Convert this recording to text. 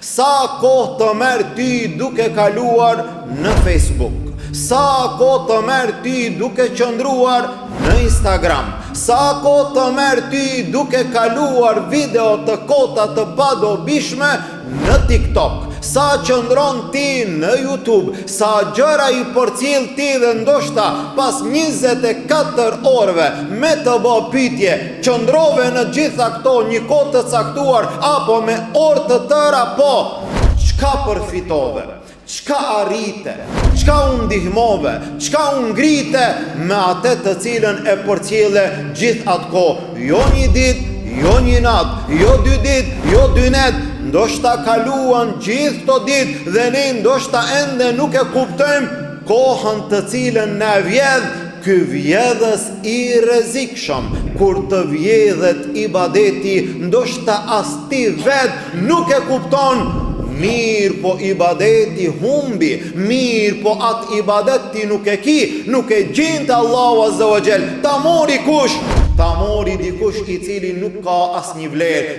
Sa kohë të merë ty duke kaluar në Facebook? Sa kohë të merë ty duke qëndruar në Instagram? Sa kohë të merë ty duke kaluar video të kota të padobishme në TikTok? Sa qëndron ti në YouTube? Sa gjëra i përcjell ti dhe ndoshta pas 24 orëve me të bë pyetje, qëndrove në gjitha këto një kohë të caktuar apo me orë të tëra, po çka përfitove? Çka arrite? Çka u ndihmove? Çka u ngrite me atë të cilën e përcjelle gjithë atë kohë? Jo një ditë, jo një natë, jo 2 ditë, jo 2 net, ndoshta kaluan gjithë këto ditë dhe ne ndoshta ende nuk e kuptojmë kohën të cilën na vjedh ky vjedhës i rrezikshëm. Kur të vjedhet ibadeti, ndoshta as ti vet nuk e kupton. Mirë po ibadeti humbi, mirë po atë ibadet ti nuk e ki, nuk e gjinte Allahu Azza wa Jall. Ta mori kush? Ta mori dikush i cili nuk ka as një vlerë.